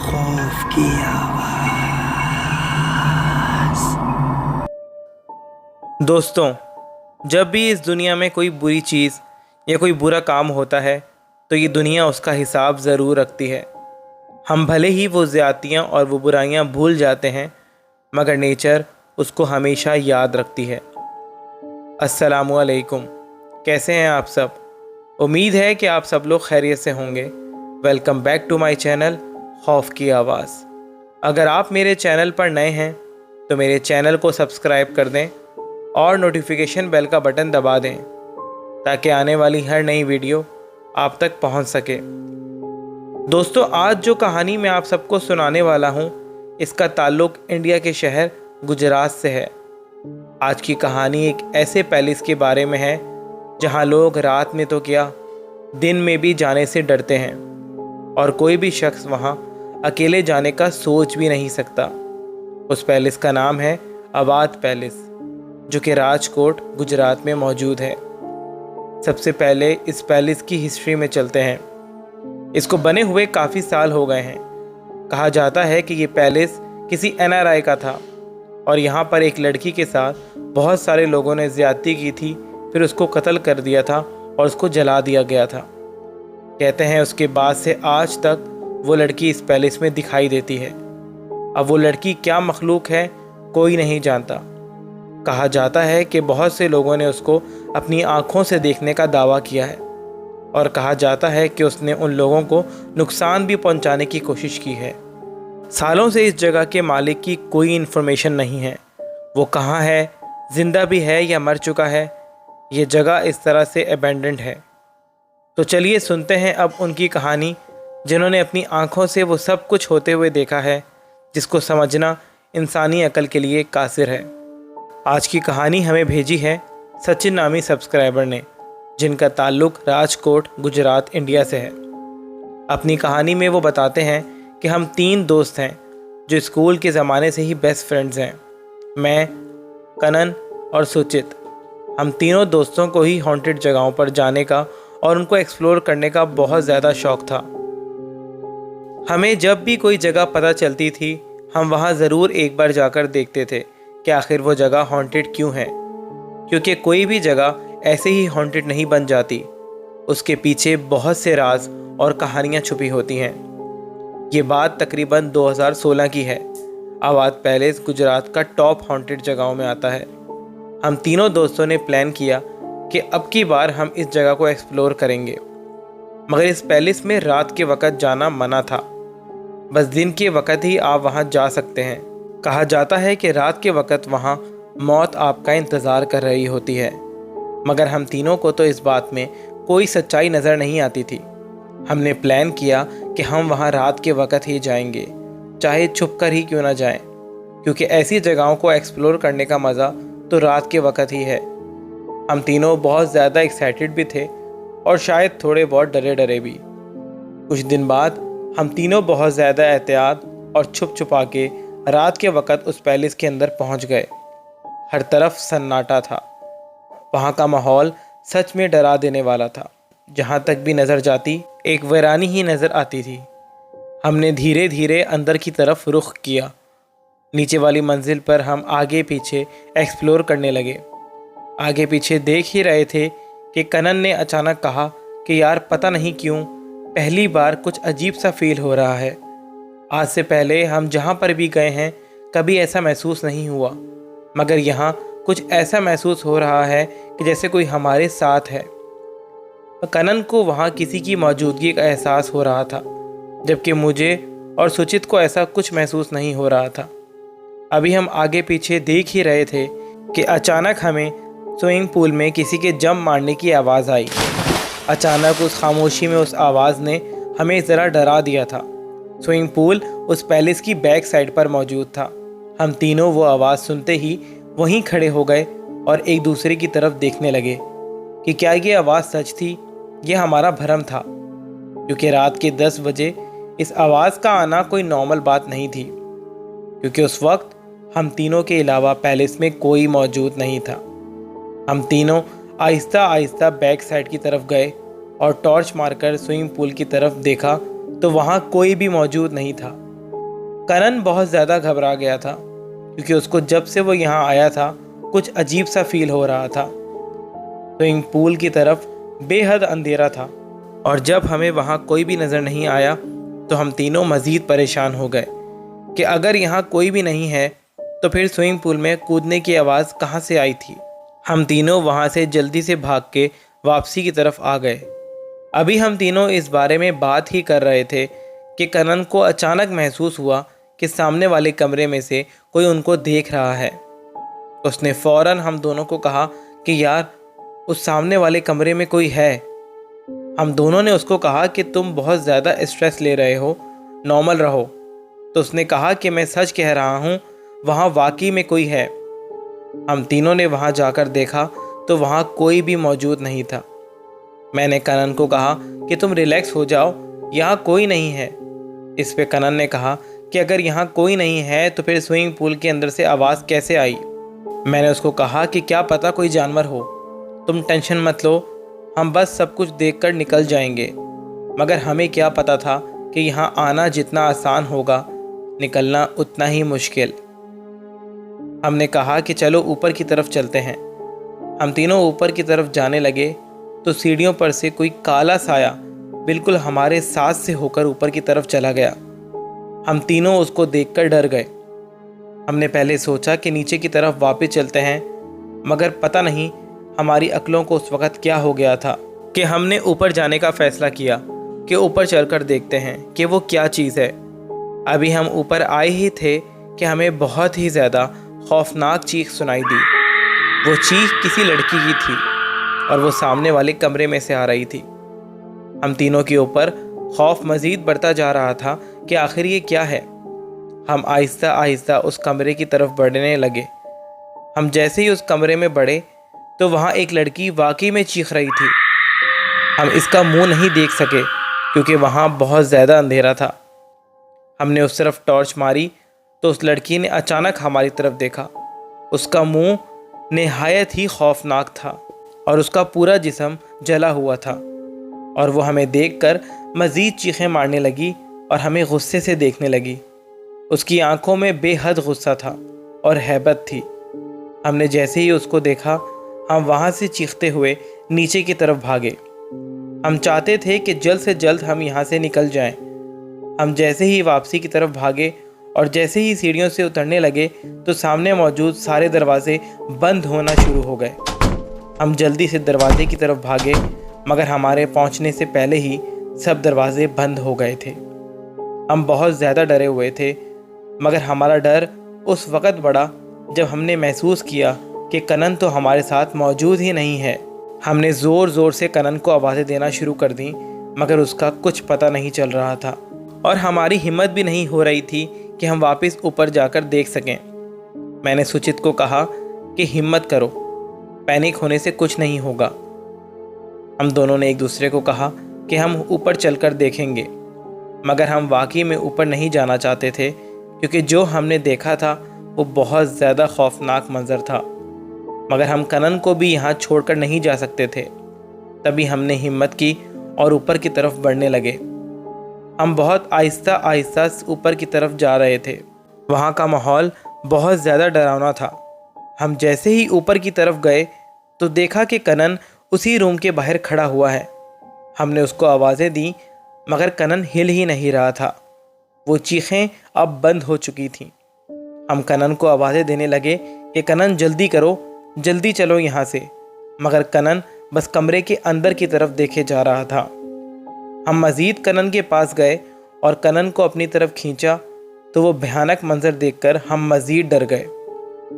खौफ की आवाज। दोस्तों, जब भी इस दुनिया में कोई बुरी चीज़ या कोई बुरा काम होता है तो ये दुनिया उसका हिसाब ज़रूर रखती है। हम भले ही वो ज़्यादतियाँ और वो बुराइयाँ भूल जाते हैं, मगर नेचर उसको हमेशा याद रखती है। अस्सलामुअलैकुम, कैसे हैं आप सब? उम्मीद है कि आप सब लोग खैरियत से होंगे। Welcome back to my channel खौफ की आवाज़। अगर आप मेरे चैनल पर नए हैं तो मेरे चैनल को सब्सक्राइब कर दें और नोटिफिकेशन बेल का बटन दबा दें ताकि आने वाली हर नई वीडियो आप तक पहुंच सके। दोस्तों, आज जो कहानी मैं आप सबको सुनाने वाला हूं, इसका ताल्लुक़ इंडिया के शहर गुजरात से है। आज की कहानी एक ऐसे पैलेस के बारे में है जहां लोग रात में तो क्या, दिन में भी जाने से डरते हैं और कोई भी शख्स वहां अकेले जाने का सोच भी नहीं सकता। उस पैलेस का नाम है अवाध पैलेस, जो कि राजकोट गुजरात में मौजूद है। सबसे पहले इस पैलेस की हिस्ट्री में चलते हैं। इसको बने हुए काफ़ी साल हो गए हैं। कहा जाता है कि ये पैलेस किसी एनआरआई का था और यहाँ पर एक लड़की के साथ बहुत सारे लोगों ने ज़्यादती की थी, फिर उसको कत्ल कर दिया था और उसको जला दिया गया था। कहते हैं उसके बाद से आज तक वो लड़की इस पैलेस में दिखाई देती है। अब वो लड़की क्या मखलूक है, कोई नहीं जानता। कहा जाता है कि बहुत से लोगों ने उसको अपनी आँखों से देखने का दावा किया है और कहा जाता है कि उसने उन लोगों को नुकसान भी पहुंचाने की कोशिश की है। सालों से इस जगह के मालिक की कोई इन्फॉर्मेशन नहीं है। वो कहाँ है, ज़िंदा भी है या मर चुका है। ये जगह इस तरह से अबैंडन्ड है। तो चलिए सुनते हैं अब उनकी कहानी, जिन्होंने अपनी आँखों से वो सब कुछ होते हुए देखा है जिसको समझना इंसानी अकल के लिए कासिर है। आज की कहानी हमें भेजी है सचिन नामी सब्सक्राइबर ने, जिनका ताल्लुक़ राजकोट गुजरात इंडिया से है। अपनी कहानी में वो बताते हैं कि हम 3 दोस्त हैं जो स्कूल के ज़माने से ही बेस्ट फ्रेंड्स हैं। मैं, कनन और सुचित। हम तीनों दोस्तों को ही हॉन्टेड जगहों पर जाने का और उनको एक्सप्लोर करने का बहुत ज़्यादा शौक़ था। हमें जब भी कोई जगह पता चलती थी, हम वहाँ ज़रूर एक बार जाकर देखते थे कि आखिर वो जगह हॉन्टेड क्यों है, क्योंकि कोई भी जगह ऐसे ही हॉन्टेड नहीं बन जाती। उसके पीछे बहुत से राज और कहानियाँ छुपी होती हैं। ये बात तकरीबन 2016 की है। अवाध पैलेस गुजरात का टॉप हॉन्टेड जगहों में आता है। हम तीनों दोस्तों ने प्लान किया कि अब की बार हम इस जगह को एक्सप्लोर करेंगे, मगर इस पैलेस में रात के वक्त जाना मना था। बस दिन के वक्त ही आप वहां जा सकते हैं। कहा जाता है कि रात के वक्त वहां मौत आपका इंतज़ार कर रही होती है, मगर हम तीनों को तो इस बात में कोई सच्चाई नज़र नहीं आती थी। हमने प्लान किया कि हम वहां रात के वक्त ही जाएंगे, चाहे छुप कर ही क्यों ना जाएं, क्योंकि ऐसी जगहों को एक्सप्लोर करने का मज़ा तो रात के वक्त ही है। हम तीनों बहुत ज़्यादा एक्साइटेड भी थे और शायद थोड़े बहुत डरे डरे भी। कुछ दिन बाद हम तीनों बहुत ज़्यादा एहतियात और छुप छुपा के रात के वक्त उस पैलेस के अंदर पहुंच गए। हर तरफ सन्नाटा था। वहां का माहौल सच में डरा देने वाला था। जहां तक भी नज़र जाती एक वीरानी ही नज़र आती थी। हमने धीरे धीरे अंदर की तरफ रुख किया। नीचे वाली मंजिल पर हम आगे पीछे एक्सप्लोर करने लगे। आगे पीछे देख ही रहे थे कि कनन ने अचानक कहा कि यार पता नहीं क्यों पहली बार कुछ अजीब सा फील हो रहा है। आज से पहले हम जहाँ पर भी गए हैं कभी ऐसा महसूस नहीं हुआ, मगर यहाँ कुछ ऐसा महसूस हो रहा है कि जैसे कोई हमारे साथ है। कनन को वहाँ किसी की मौजूदगी का एहसास हो रहा था, जबकि मुझे और सुचित को ऐसा कुछ महसूस नहीं हो रहा था। अभी हम आगे पीछे देख ही रहे थे कि अचानक हमें स्विमिंग पूल में किसी के जंप मारने की आवाज़ आई। अचानक उस खामोशी में उस आवाज़ ने हमें ज़रा डरा दिया था। स्विमिंग पूल उस पैलेस की बैक साइड पर मौजूद था। हम तीनों वो आवाज़ सुनते ही वहीं खड़े हो गए और एक दूसरे की तरफ देखने लगे कि क्या ये आवाज़ सच थी, ये हमारा भ्रम था, क्योंकि रात के 10 बजे इस आवाज़ का आना कोई नॉर्मल बात नहीं थी, क्योंकि उस वक्त हम तीनों के अलावा पैलेस में कोई मौजूद नहीं था। हम तीनों आहिस्ता आहिस्ता बैक साइड की तरफ गए और टॉर्च मारकर स्विमिंग पूल की तरफ देखा तो वहाँ कोई भी मौजूद नहीं था। कनन बहुत ज़्यादा घबरा गया था क्योंकि उसको जब से वो यहाँ आया था कुछ अजीब सा फील हो रहा था। स्विमिंग पूल की तरफ बेहद अंधेरा था और जब हमें वहाँ कोई भी नज़र नहीं आया तो हम तीनों मज़ीद परेशान हो गए कि अगर यहाँ कोई भी नहीं है तो फिर स्विमिंग पूल में कूदने की आवाज़ कहाँ से आई थी। हम तीनों वहाँ से जल्दी से भाग के वापसी की तरफ आ गए। अभी हम तीनों इस बारे में बात ही कर रहे थे कि कनन को अचानक महसूस हुआ कि सामने वाले कमरे में से कोई उनको देख रहा है। उसने फ़ौरन हम दोनों को कहा कि यार उस सामने वाले कमरे में कोई है। हम दोनों ने उसको कहा कि तुम बहुत ज़्यादा स्ट्रेस ले रहे हो, नॉर्मल रहो। तो उसने कहा कि मैं सच कह रहा हूँ, वहाँ वाकई में कोई है। हम तीनों ने वहाँ जाकर देखा तो वहाँ कोई भी मौजूद नहीं था। मैंने कनन को कहा कि तुम रिलैक्स हो जाओ, यहाँ कोई नहीं है। इस पे कनन ने कहा कि अगर यहाँ कोई नहीं है तो फिर स्विमिंग पूल के अंदर से आवाज़ कैसे आई। मैंने उसको कहा कि क्या पता कोई जानवर हो, तुम टेंशन मत लो, हम बस सब कुछ देखकर निकल जाएंगे। मगर हमें क्या पता था कि यहाँ आना जितना आसान होगा, निकलना उतना ही मुश्किल। हमने कहा कि चलो ऊपर की तरफ चलते हैं। हम तीनों ऊपर की तरफ जाने लगे तो सीढ़ियों पर से कोई काला साया बिल्कुल हमारे साथ से होकर ऊपर की तरफ चला गया। हम तीनों उसको देखकर डर गए। हमने पहले सोचा कि नीचे की तरफ वापस चलते हैं, मगर पता नहीं हमारी अक्लों को उस वक़्त क्या हो गया था कि हमने ऊपर जाने का फ़ैसला किया कि ऊपर चलकर देखते हैं कि वो क्या चीज़ है। अभी हम ऊपर आए ही थे कि हमें बहुत ही ज़्यादा खौफनाक चीख सुनाई दी। वो चीख किसी लड़की की थी और वो सामने वाले कमरे में से आ रही थी। हम तीनों के ऊपर खौफ मज़ीद बढ़ता जा रहा था कि आखिर ये क्या है। हम आहिस्ता आहिस्ता उस कमरे की तरफ बढ़ने लगे। हम जैसे ही उस कमरे में बढ़े तो वहाँ एक लड़की वाकई में चीख रही थी। हम इसका मुंह नहीं देख सके क्योंकि वहाँ बहुत ज़्यादा अंधेरा था। हमने उस तरफ टॉर्च मारी तो उस लड़की ने अचानक हमारी तरफ देखा। उसका मुंह निहायत ही खौफनाक था और उसका पूरा जिस्म जला हुआ था और वो हमें देखकर मज़ीद चीखें मारने लगी और हमें गुस्से से देखने लगी। उसकी आंखों में बेहद गुस्सा था और हैबत थी। हमने जैसे ही उसको देखा हम वहाँ से चीखते हुए नीचे की तरफ भागे। हम चाहते थे कि जल्द से जल्द हम यहाँ से निकल जाएं। हम जैसे ही वापसी की तरफ भागे और जैसे ही सीढ़ियों से उतरने लगे तो सामने मौजूद सारे दरवाजे बंद होना शुरू हो गए। हम जल्दी से दरवाजे की तरफ भागे, मगर हमारे पहुंचने से पहले ही सब दरवाजे बंद हो गए थे। हम बहुत ज़्यादा डरे हुए थे, मगर हमारा डर उस वक़्त बढ़ा जब हमने महसूस किया कि कनन तो हमारे साथ मौजूद ही नहीं है। हमने ज़ोर ज़ोर से कनन को आवाज़ें देना शुरू कर दी, मगर उसका कुछ पता नहीं चल रहा था और हमारी हिम्मत भी नहीं हो रही थी कि हम वापस ऊपर जाकर देख सकें। मैंने सुचित को कहा कि हिम्मत करो, पैनिक होने से कुछ नहीं होगा। हम दोनों ने एक दूसरे को कहा कि हम ऊपर चलकर देखेंगे, मगर हम वाकई में ऊपर नहीं जाना चाहते थे क्योंकि जो हमने देखा था वो बहुत ज़्यादा खौफनाक मंजर था। मगर हम कनन को भी यहाँ छोड़कर नहीं जा सकते थे। तभी हमने हिम्मत की और ऊपर की तरफ बढ़ने लगे। हम बहुत आहिस्ता आहिस्ता ऊपर की तरफ जा रहे थे। वहाँ का माहौल बहुत ज़्यादा डरावना था। हम जैसे ही ऊपर की तरफ गए तो देखा कि कनन उसी रूम के बाहर खड़ा हुआ है। हमने उसको आवाज़ें दी, मगर कनन हिल ही नहीं रहा था। वो चीखें अब बंद हो चुकी थीं। हम कनन को आवाज़ें देने लगे कि कनन जल्दी करो, जल्दी चलो यहाँ से, मगर कनन बस कमरे के अंदर की तरफ देखे जा रहा था। हम मज़ीद कनन के पास गए और कनन को अपनी तरफ खींचा तो वो भयानक मंजर देखकर हम मज़ीद डर गए।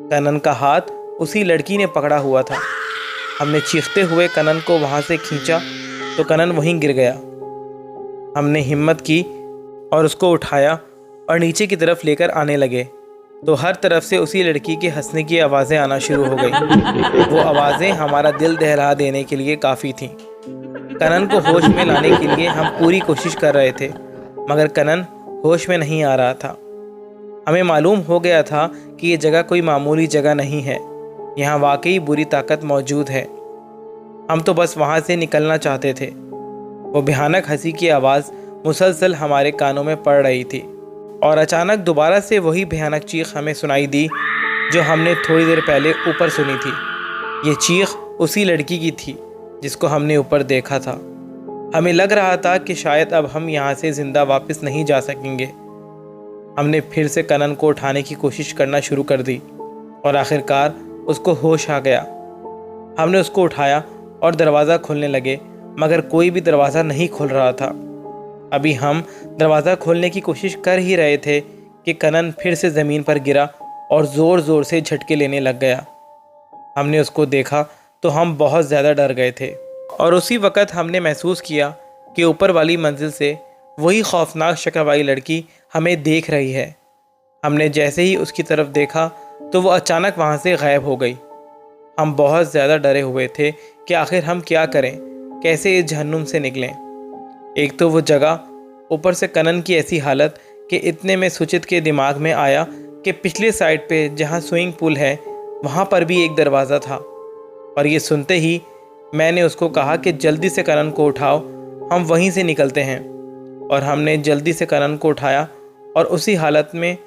कनन का हाथ उसी लड़की ने पकड़ा हुआ था। हमने चीखते हुए कनन को वहाँ से खींचा तो कनन वहीं गिर गया। हमने हिम्मत की और उसको उठाया और नीचे की तरफ लेकर आने लगे तो हर तरफ से उसी लड़की के हंसने की आवाज़ें आना शुरू हो गई। वो आवाज़ें हमारा दिल दहला देने के लिए काफ़ी थीं। कनन को होश में लाने के लिए हम पूरी कोशिश कर रहे थे, मगर कनन होश में नहीं आ रहा था। हमें मालूम हो गया था कि ये जगह कोई मामूली जगह नहीं है, यहाँ वाकई बुरी ताकत मौजूद है। हम तो बस वहाँ से निकलना चाहते थे। वो भयानक हंसी की आवाज़ मुसलसल हमारे कानों में पड़ रही थी। और अचानक दोबारा से वही भयानक चीख हमें सुनाई दी जो हमने थोड़ी देर पहले ऊपर सुनी थी। ये चीख उसी लड़की की थी जिसको हमने ऊपर देखा था। हमें लग रहा था कि शायद अब हम यहाँ से ज़िंदा वापस नहीं जा सकेंगे। हमने फिर से कनन को उठाने की कोशिश करना शुरू कर दी और आखिरकार उसको होश आ गया। हमने उसको उठाया और दरवाज़ा खोलने लगे, मगर कोई भी दरवाज़ा नहीं खुल रहा था। अभी हम दरवाज़ा खोलने की कोशिश कर ही रहे थे कि कनन फिर से ज़मीन पर गिरा और ज़ोर ज़ोर से झटके लेने लग गया। हमने उसको देखा तो हम बहुत ज़्यादा डर गए थे और उसी वक़्त हमने महसूस किया कि ऊपर वाली मंजिल से वही खौफनाक शक्ल वाली लड़की हमें देख रही है। हमने जैसे ही उसकी तरफ देखा तो वो अचानक वहाँ से गायब हो गई। हम बहुत ज़्यादा डरे हुए थे कि आखिर हम क्या करें, कैसे इस जहन्नुम से निकलें। एक तो वो जगह, ऊपर से कनन की ऐसी हालत कि इतने में सुचित के दिमाग में आया कि पिछले साइड पे जहाँ स्विमिंग पूल है वहाँ पर भी एक दरवाज़ा था। और ये सुनते ही मैंने उसको कहा कि जल्दी से कनन को उठाओ, हम वहीं से निकलते हैं। और हमने जल्दी से कनन को उठाया और उसी हालत में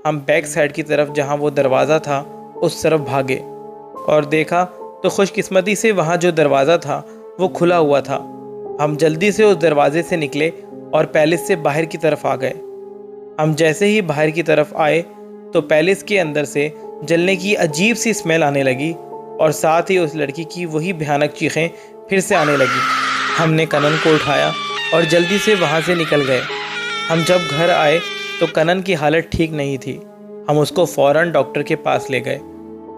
हम बैक साइड की तरफ जहाँ वो दरवाज़ा था उस तरफ भागे और देखा तो खुशकिस्मती से वहाँ जो दरवाज़ा था वो खुला हुआ था। हम जल्दी से उस दरवाजे से निकले और पैलेस से बाहर की तरफ आ गए। हम जैसे ही बाहर की तरफ आए तो पैलेस के अंदर से जलने की अजीब सी स्मेल आने लगी और साथ ही उस लड़की की वही भयानक चीखें फिर से आने लगी। हमने कनन को उठाया और जल्दी से वहाँ से निकल गए। हम जब घर आए तो कनन की हालत ठीक नहीं थी। हम उसको फ़ौरन डॉक्टर के पास ले गए।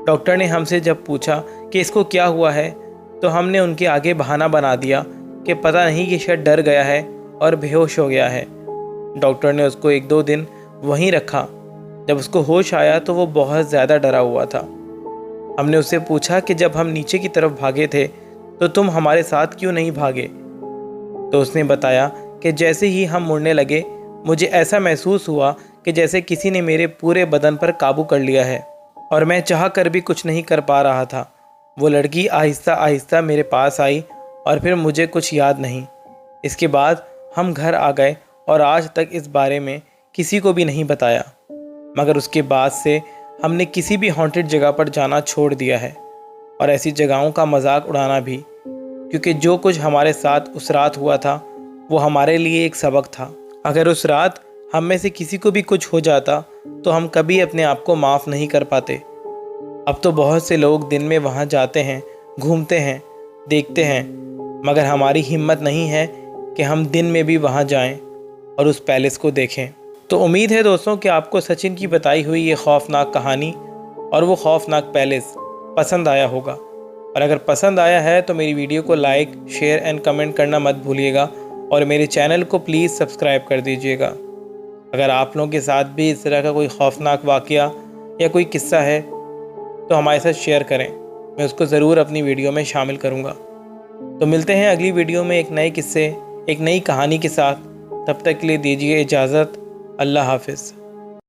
डॉक्टर ने हमसे जब पूछा कि इसको क्या हुआ है तो हमने उनके आगे बहाना बना दिया कि पता नहीं कि शायद डर गया है और बेहोश हो गया है। डॉक्टर ने उसको 1-2 दिन वहीं रखा। जब उसको होश आया तो वो बहुत ज़्यादा डरा हुआ था। हमने उससे पूछा कि जब हम नीचे की तरफ भागे थे तो तुम हमारे साथ क्यों नहीं भागे। तो उसने बताया कि जैसे ही हम मुड़ने लगे मुझे ऐसा महसूस हुआ कि जैसे किसी ने मेरे पूरे बदन पर काबू कर लिया है और मैं चाह कर भी कुछ नहीं कर पा रहा था। वो लड़की आहिस्ता आहिस्ता मेरे पास आई और फिर मुझे कुछ याद नहीं। इसके बाद हम घर आ गए और आज तक इस बारे में किसी को भी नहीं बताया। मगर उसके बाद से हमने किसी भी हॉन्टेड जगह पर जाना छोड़ दिया है और ऐसी जगहों का मजाक उड़ाना भी, क्योंकि जो कुछ हमारे साथ उस रात हुआ था वो हमारे लिए एक सबक था। अगर उस रात हम में से किसी को भी कुछ हो जाता तो हम कभी अपने आप को माफ़ नहीं कर पाते। अब तो बहुत से लोग दिन में वहाँ जाते हैं, घूमते हैं, देखते हैं, मगर हमारी हिम्मत नहीं है कि हम दिन में भी वहाँ जाएं और उस पैलेस को देखें। तो उम्मीद है दोस्तों कि आपको सचिन की बताई हुई ये खौफनाक कहानी और वो खौफनाक पैलेस पसंद आया होगा। और अगर पसंद आया है तो मेरी वीडियो को लाइक, शेयर एंड कमेंट करना मत भूलिएगा और मेरे चैनल को प्लीज़ सब्सक्राइब कर दीजिएगा। अगर आप लोगों के साथ भी इस तरह का कोई खौफनाक वाक़या या कोई किस्सा है तो हमारे साथ शेयर करें, मैं उसको ज़रूर अपनी वीडियो में शामिल करूँगा। तो मिलते हैं अगली वीडियो में एक नए किस्से, एक नई कहानी के साथ। तब तक के लिए दीजिए इजाज़त। अल्लाह हाफ़िज़।